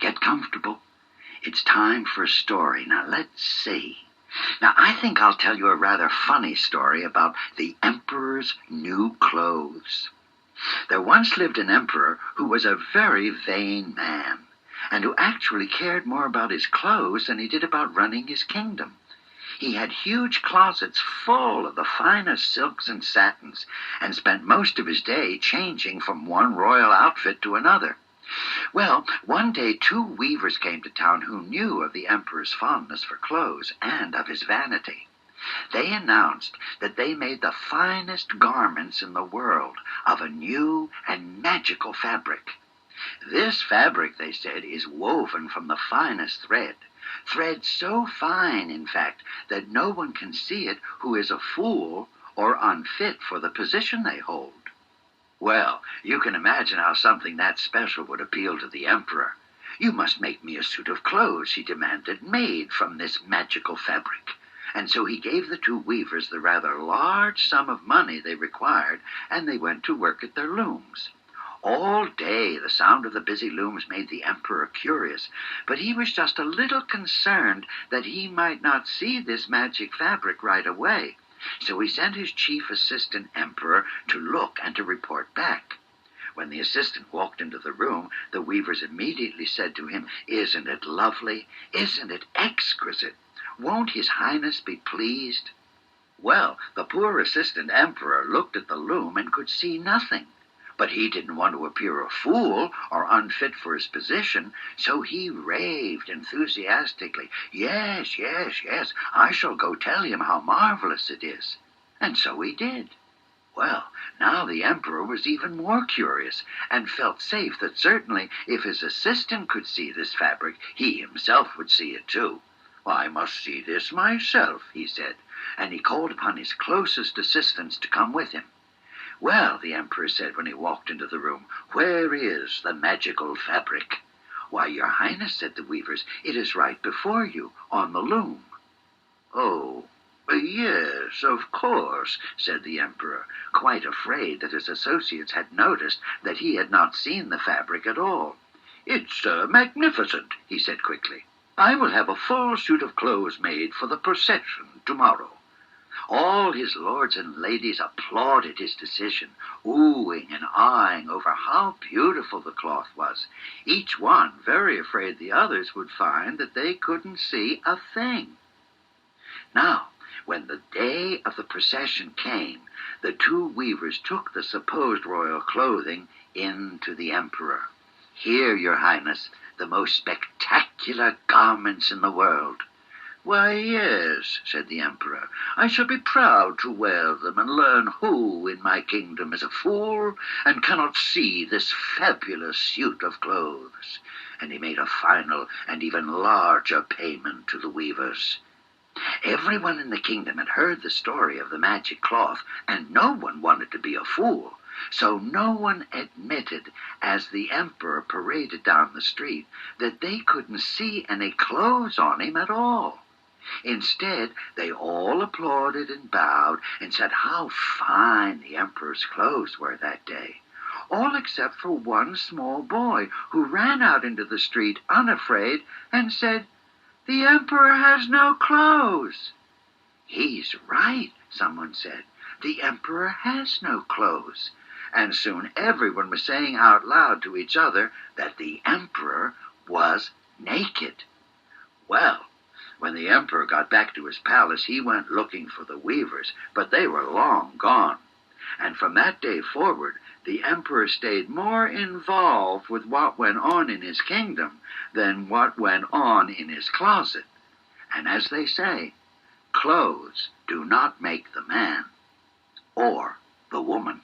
get comfortable. It's time for a story. Now, let's see. Now, I think I'll tell you a rather funny story about the emperor's new clothes. There once lived an emperor who was a very vain man, and who actually cared more about his clothes than he did about running his kingdom. He had huge closets full of the finest silks and satins, and spent most of his day changing from one royal outfit to another. Well, one day 2 weavers came to town who knew of the emperor's fondness for clothes and of his vanity. They announced that they made the finest garments in the world of a new and magical fabric. This fabric, they said, is woven from the finest thread so fine, in fact, that no one can see it who is a fool or unfit for the position they hold. Well, you can imagine how something that special would appeal to the emperor. "You must make me a suit of clothes," he demanded, "made from this magical fabric." And so he gave the 2 weavers the rather large sum of money they required, and they went to work at their looms. All day the sound of the busy looms made the emperor curious, but he was just a little concerned that he might not see this magic fabric right away. So he sent his chief assistant emperor to look and to report back. When the assistant walked into the room, the weavers immediately said to him, "Isn't it lovely? Isn't it exquisite? Won't His Highness be pleased?" Well, the poor assistant emperor looked at the loom and could see nothing. But he didn't want to appear a fool or unfit for his position, so he raved enthusiastically, "Yes, yes, yes, I shall go tell him how marvelous it is." And so he did. Well, now the emperor was even more curious, and felt safe that certainly if his assistant could see this fabric, he himself would see it too. "I must see this myself," he said, and he called upon his closest assistants to come with him. "Well," the emperor said when he walked into the room, "where is the magical fabric?" "Why, your highness," said the weavers, "it is right before you, on the loom." "Oh, yes, of course," said the emperor, quite afraid that his associates had noticed that he had not seen the fabric at all. "It's magnificent," he said quickly. "I will have a full suit of clothes made for the procession tomorrow." All his lords and ladies applauded his decision, oohing and eyeing over how beautiful the cloth was, each one very afraid the others would find that they couldn't see a thing. Now, when the day of the procession came, the 2 weavers took the supposed royal clothing in to the emperor. "Here, your highness, the most spectacular garments in the world." "Why, yes," said the emperor, "I shall be proud to wear them and learn who in my kingdom is a fool and cannot see this fabulous suit of clothes." And he made a final and even larger payment to the weavers. Everyone in the kingdom had heard the story of the magic cloth, and no one wanted to be a fool. So no one admitted, as the emperor paraded down the street, that they couldn't see any clothes on him at all. Instead, they all applauded and bowed and said how fine the emperor's clothes were that day, all except for one small boy who ran out into the street unafraid and said, "The emperor has no clothes." "He's right," someone said. "The emperor has no clothes." And soon everyone was saying out loud to each other that the emperor was naked. Well, when the emperor got back to his palace, he went looking for the weavers, but they were long gone. And from that day forward, the emperor stayed more involved with what went on in his kingdom than what went on in his closet. And as they say, clothes do not make the man or the woman.